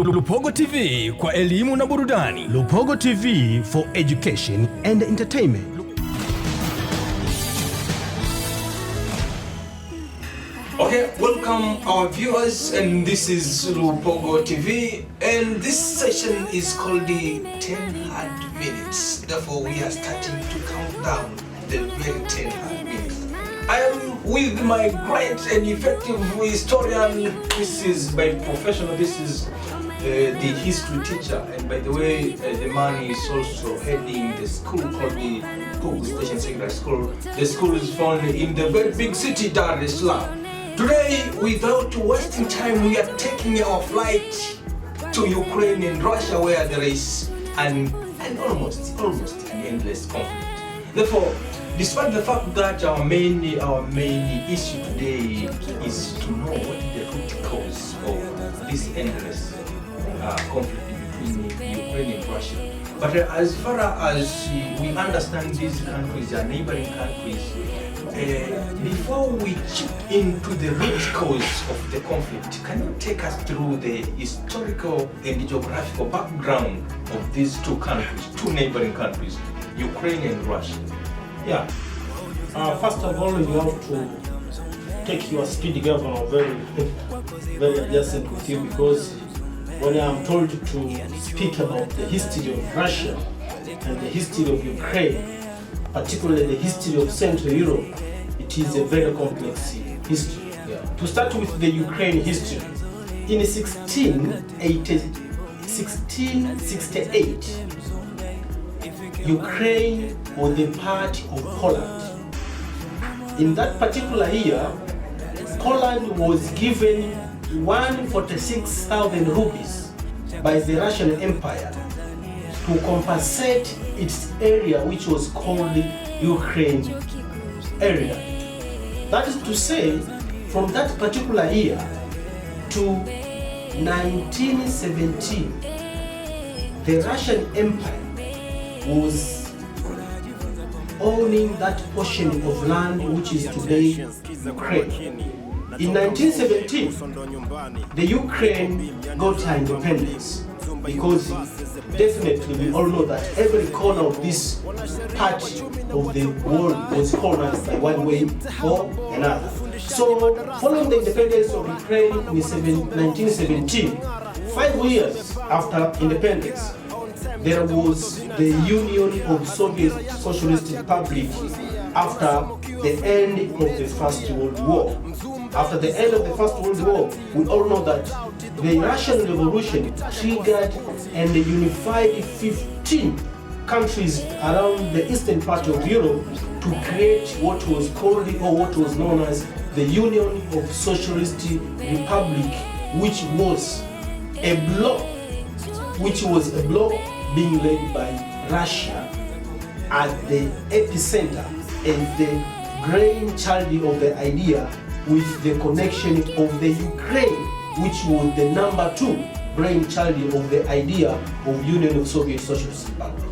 Lupogo TV kwa elimu na burudani. Lupogo TV for education and entertainment. Okay, welcome our viewers, and this is Lupogo TV, and this session is called the 10 hard minutes. Therefore, we are starting to count down the very 10 hard minutes. I am with my great and effective historian. This is my professional. This is the history teacher, and by the way, the man is also heading the school called the Pugu Station Secondary School. The school is found in the very big city, Dar es Salaam. Today, without wasting time, we are taking our flight to Ukraine and Russia, where there is an almost an endless conflict. Therefore, despite the fact that our main issue today is to know what is the root cause of this endless conflict between Ukraine and Russia. But as far as we understand, these countries are neighboring countries. Before we chip into the root cause of the conflict, can you take us through the historical and geographical background of these two countries, two neighboring countries, Ukraine and Russia? Yeah. First of all, you have to take your speed governor very adjacent with you, because when I'm told to speak about the history of Russia and the history of Ukraine, particularly the history of Central Europe, it is a very complex history. Yeah. To start with the Ukraine history, in 1668, Ukraine was a part of Poland. In that particular year, Poland was given 146,000 rupees by the Russian Empire to compensate its area, which was called the Ukraine area. That is to say, from that particular year to 1917, the Russian Empire was owning that portion of land which is today Ukraine. In 1917, the Ukraine got her independence, because definitely we all know that every corner of this part of the world was colonized by one way or another. So, following the independence of Ukraine in 1917, 5 years after independence, there was the Union of Soviet Socialist Republic after the end of the First World War. After the end of the First World War, we all know that the Russian Revolution triggered and unified 15 countries around the eastern part of Europe to create what was called or what was known as the Union of Socialist Republic, which was a bloc being led by Russia at the epicenter and the brainchild of the idea, with the connection of the Ukraine, which was the number 2 brainchild of the idea of Union of Soviet Socialist Republic.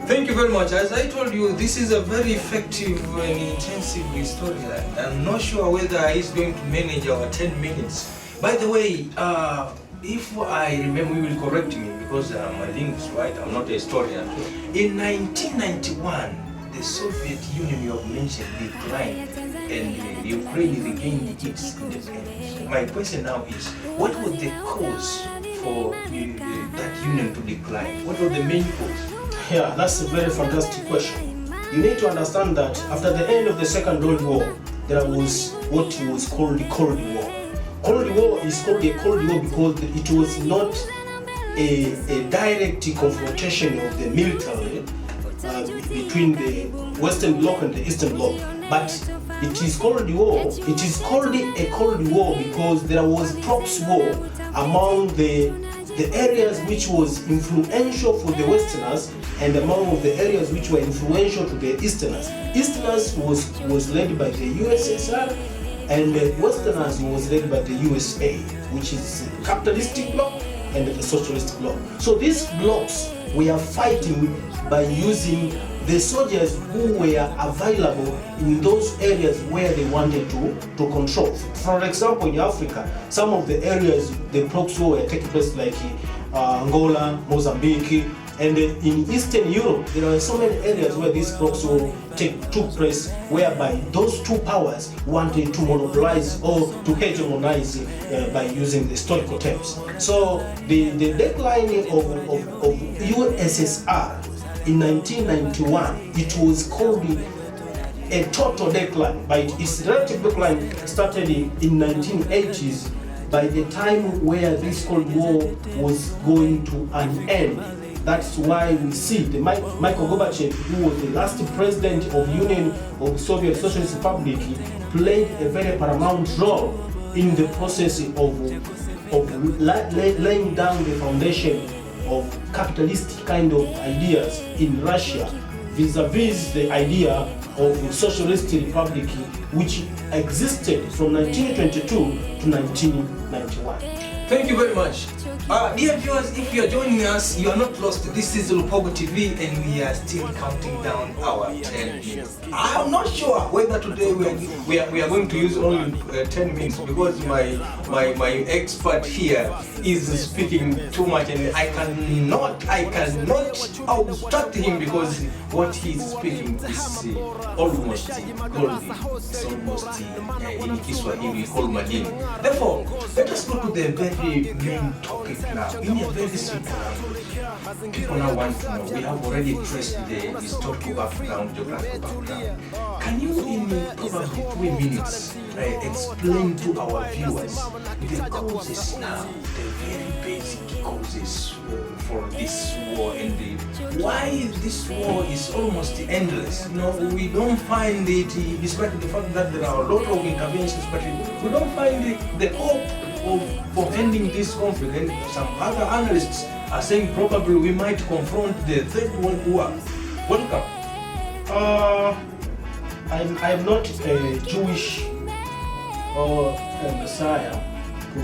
Thank you very much. As I told you, this is a very effective and intensive storyline. I'm not sure whether he's going to manage our 10 minutes. By the way, if I remember, you will correct me, because my linguist, right? I'm not a historian. In 1991, the Soviet Union you have mentioned declined, and Ukraine regained its independence. My question now is, what was the cause for that union to decline? What was the main cause? Yeah, that's a very fantastic question. You need to understand that after the end of the Second World War, there was what was called the Cold War. Cold War is called a Cold War because it was not a direct confrontation of the military between the Western Bloc and the Eastern Bloc, but it is called war. It is called a Cold War because there was proxy war among the areas which was influential for the Westerners and among the areas which were influential to the Easterners. Easterners was led by the USSR, and the Westerners was led by the USA, which is the capitalistic bloc and the socialist bloc. So these blocks we are fighting by using the soldiers who were available in those areas where they wanted to control. For example, in Africa, some of the areas the proxy war were taking place, like Angola, Mozambique, and in Eastern Europe, there are so many areas where this proxy war took place, whereby those two powers wanted to monopolize or to hegemonize by using the historical terms. So the decline of USSR in 1991, it was called a total decline, but its relative decline started in 1980s, by the time where this Cold War was going to an end. That's why we see the Michael Gorbachev, who was the last president of Union of Soviet Socialist Republic, played a very paramount role in the process of laying down the foundation of capitalist kind of ideas in Russia, vis-a-vis the idea of a socialist republic which existed from 1922 to 1991. Thank you very much. Dear viewers, if you are joining us, you are not lost. This is Lupogo TV and we are still counting down our 10 minutes. I'm not sure whether today we are going to use only 10 minutes, because my expert here is speaking too much and I cannot obstruct him, because what he is speaking is almost golden. It's almost in Kiswahili called madini. Therefore, let us go to the very main topic now, in a very simple language. People now want to know. We have already traced the historical background, geographical background. Can you, in probably 3 minutes, explain to our viewers the causes now, the very basic causes for this war, and why this war is almost endless? You know, we don't find it, despite the fact that there are a lot of interventions, but we don't find the hope of ending this conflict. And some other analysts are saying probably we might confront the Third World War. Welcome. I'm not a Jewish or a Messiah to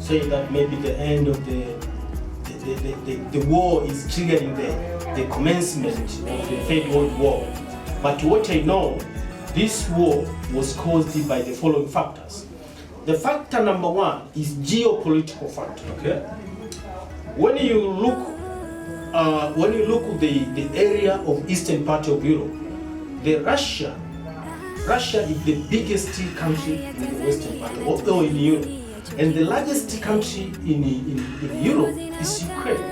say that maybe the end of the war is triggering the commencement of the Third World War. But what I know, this war was caused by the following factors. The factor number one is geopolitical factor. Okay. When you look the area of eastern part of Europe, Russia is the biggest country in the western part or in Europe, and the largest country in Europe is Ukraine,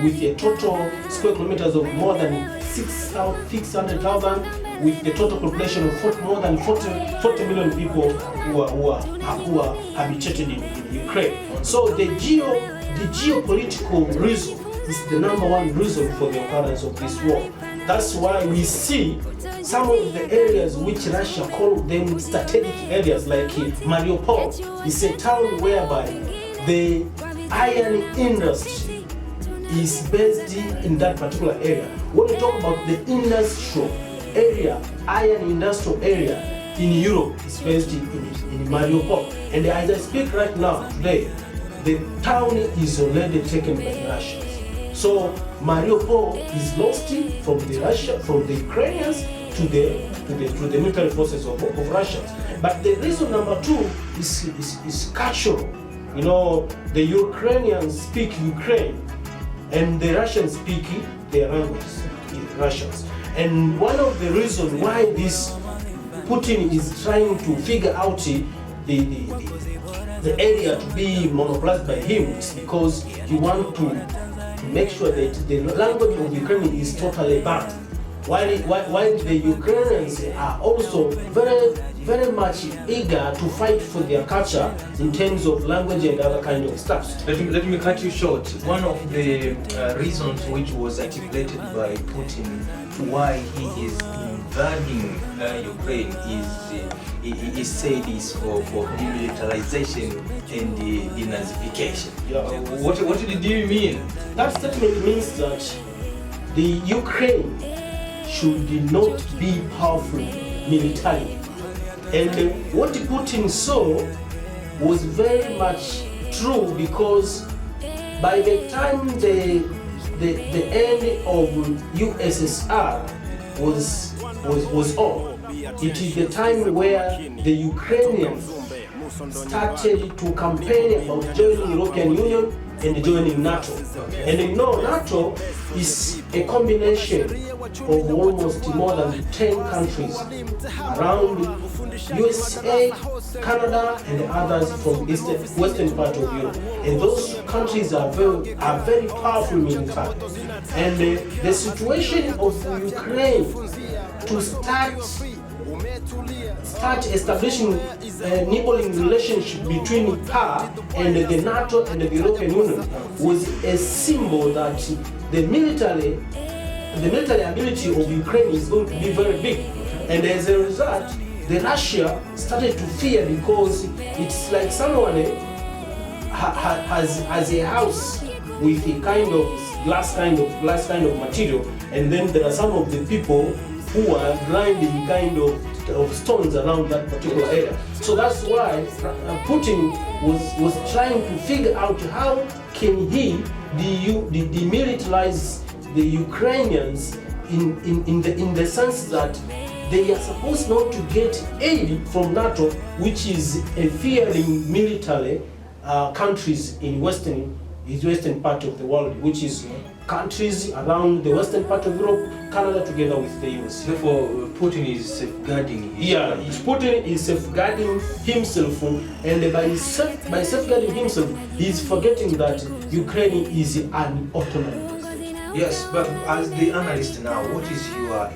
with a total square kilometers of more than 600,000. With the total population of more than 40 million people who are habitated in Ukraine. So the geopolitical reason is the number one reason for the occurrence of this war. That's why we see some of the areas which Russia called them strategic areas, like Mariupol, is a town whereby the iron industry is based in that particular area. When we talk about the industrial area, iron industrial area in Europe is based in Mariupol. And as I speak right now, today, the town is already taken by the Russians. So Mariupol is lost from the Ukrainians to the military forces of Russians. But the reason number two is cultural. You know, the Ukrainians speak Ukraine, and the Russians speak their language, Russians. And one of the reasons why this Putin is trying to figure out the area to be monopolized by him is because he wants to make sure that the language of Ukraine is totally banned. While the Ukrainians are also very much eager to fight for their culture in terms of language and other kind of stuff. Let me cut you short. One of the reasons which was articulated by Putin why he is invading Ukraine is said is for demilitarization and denazification. Yeah. What did you mean? That statement means that the Ukraine should not be powerful militarily. And what Putin saw was very much true, because by the time the the end of USSR was on. It is the time where the Ukrainians started to campaign about joining European Union and joining NATO. And you know, NATO is a combination of almost more than 10 countries around USA, Canada, and others from western part of Europe. And those countries are very powerful militarily. And the situation of Ukraine to start establishing a neighboring relationship between her and the NATO and the European Union was a symbol that the military ability of Ukraine is going to be very big. And as a result, the Russia started to fear, because it's like someone has a house with a kind of glass kind of material, and then there are some of the people who are grinding kind of stones around that particular area. So that's why Putin was trying to figure out how can he demilitarize the Ukrainians in the sense that they are supposed not to get aid from NATO, which is a fearing military countries in western part of the world, which is countries around the western part of Europe, Canada together with the US. Therefore, Putin is safeguarding himself. Putin is safeguarding himself, and by safeguarding himself, he's forgetting that Ukraine is an autonomous. Yes, but as the analyst now, what is your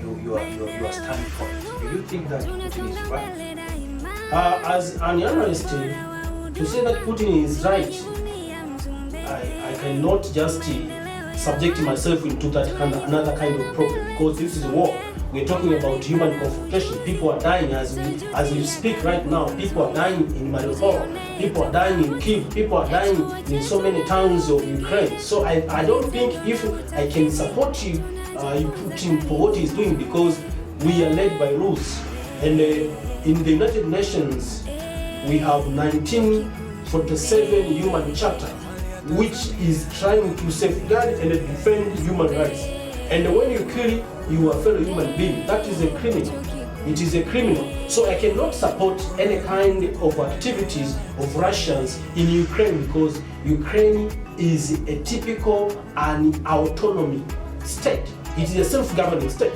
standpoint? Do you think that Putin is right? As an analyst, to say that Putin is right, I cannot just subject myself into that another kind of problem, because this is a war. We're talking about human confrontation. People are dying as we speak right now. People are dying in Mariupol. People are dying in Kyiv. People are dying in so many towns of Ukraine. So I don't think if I can support you Putin for what he's doing, because we are led by rules. And in the United Nations, we have 1947 Human Charter, which is trying to safeguard and defend human rights. And when you kill your fellow human being, that is a criminal. It is a criminal. So I cannot support any kind of activities of Russians in Ukraine, because Ukraine is a typical and autonomy state. It is a self-governing state.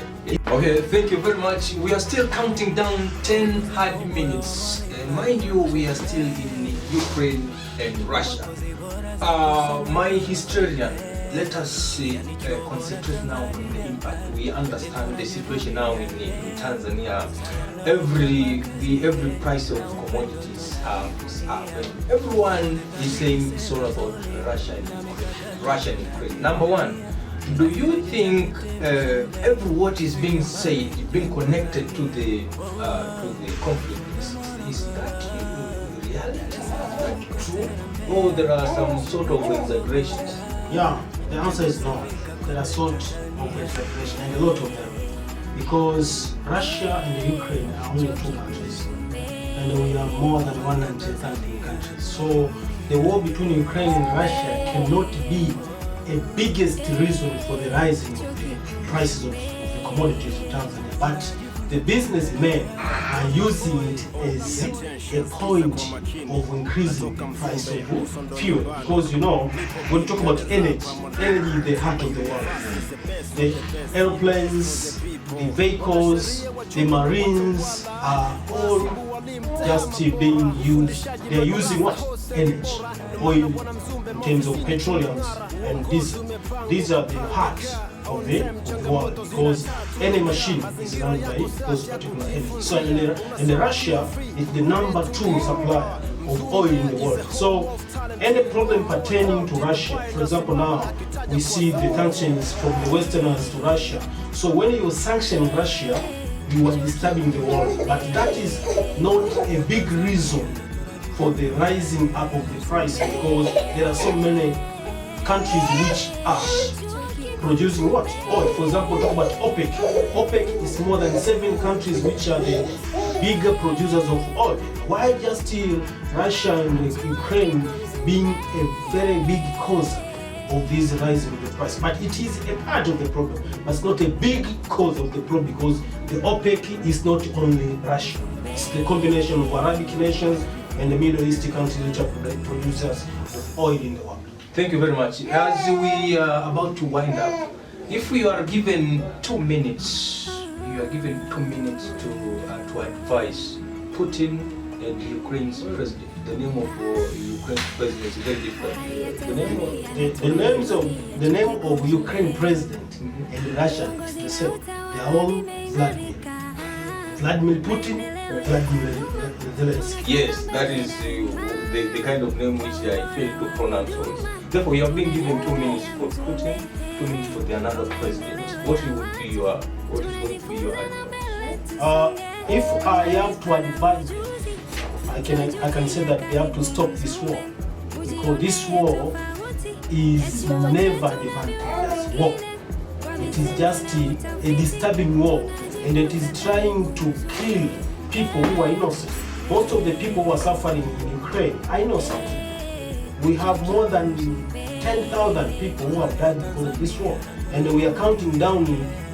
Okay, thank you very much. We are still counting down 10 hard minutes. And mind you, we are still in Ukraine and Russia. My historian, let us concentrate now on the impact. We understand the situation now in Tanzania. Every price of commodities is up. And everyone is saying it's all about Russia and Ukraine. Number one, do you think every what is being said, being connected to the conflict, is that reality? Is that true? Or there are some sort of exaggerations? Yeah, the answer is no. There are sort of exaggeration, and a lot of them. Because Russia and Ukraine are only two countries, and we are more than 130 countries. So the war between Ukraine and Russia cannot be a biggest reason for the rising of the prices of the commodities in Tanzania. But the businessmen are using it as a point of increasing the price of fuel. Because you know, when you talk about energy is the heart of the world. The airplanes, the vehicles, the marines are all just being used. They are using what? Energy, oil, in terms of petroleum and diesel. These are the heart of the world, because any machine is run by those particular energy. So in Russia is the number 2 supplier of oil in the world. So any problem pertaining to Russia, for example, now we see the sanctions from the Westerners to Russia. So when you sanction Russia, you are disturbing the world. But that is not a big reason for the rising up of the price, because there are so many countries which are producing what? Oil. For example, talk about OPEC. OPEC is more than 7 countries which are the bigger producers of oil. Why just Russia and Ukraine being a very big cause of this rise in the price. But it is a part of the problem, but it's not a big cause of the problem, because the OPEC is not only Russia. It's the combination of Arabic nations and the Middle East countries which are producers of oil in the world. Thank you very much. As we are about to wind up, if we are given 2 minutes, you are given 2 minutes to advise Putin and Ukraine's president. The name of Ukraine's president is very different. The name of Ukraine president and Russia is the same. They are all Vladimir. Vladimir Putin, Vladimir Zelensky. Yes, that is the kind of name which I fail to pronounce also. Therefore, you have been given 2 minutes for Putin, 2 minutes for the another president. What is going to be your advice? If I have to advise, I can say that they have to stop this war, because this war is never defined as war. It is just a disturbing war, and it is trying to kill people who are innocent. Most of the people who are suffering in Ukraine are innocent. We have more than 10,000 people who have died because of this war, and we are counting down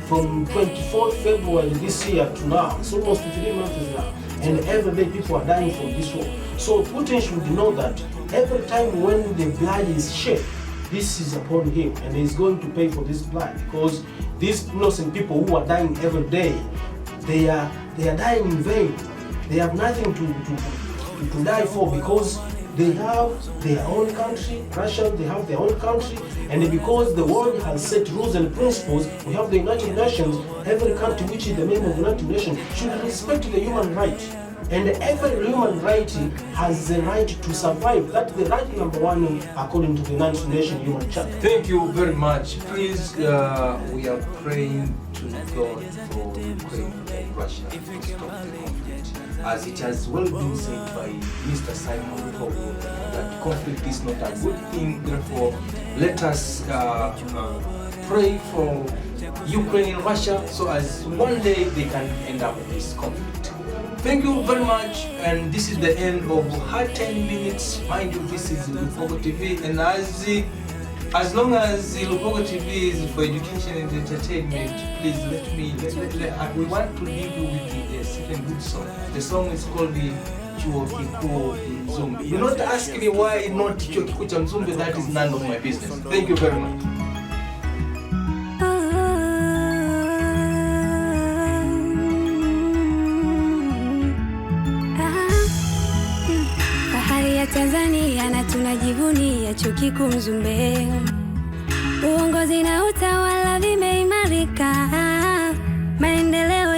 from 24th February this year to now. It's almost 3 months now, and every day people are dying from this war. So Putin should know that every time when the blood is shed, this is upon him, and he's going to pay for this blood, because these innocent people who are dying every day, they are dying in vain. They have nothing to die for, because they have their own country. Russia, they have their own country, and because the world has set rules and principles, we have the United Nations. Every country which is the member of the United Nations should respect the human right. And every human right has the right to survive. That's the right number 1 according to the United Nations Human Charter. Thank you very much. Please, we are praying to God for Ukraine and Russia to stop the conflict. As it has well been said by Mr. Simon Pogo, that conflict is not a good thing. Therefore, let us pray for Ukraine and Russia, so as one day they can end up this conflict. Thank you very much, and this is the end of Hard 10 Minutes. Mind you, this is Lupogo TV, and as long as Lupogo TV is for education and entertainment, please we want to leave you with a certain good song. The song is called the Chuo Kikuu Mzumbe. Do not ask me why not Chuo Kikuu cha Mzumbe. That is none of my business. Thank you very much. Tanzania na tunajivunia Chuo Kikuu Mzumbe. Uongozi na utawala vimeimarika, maendeleo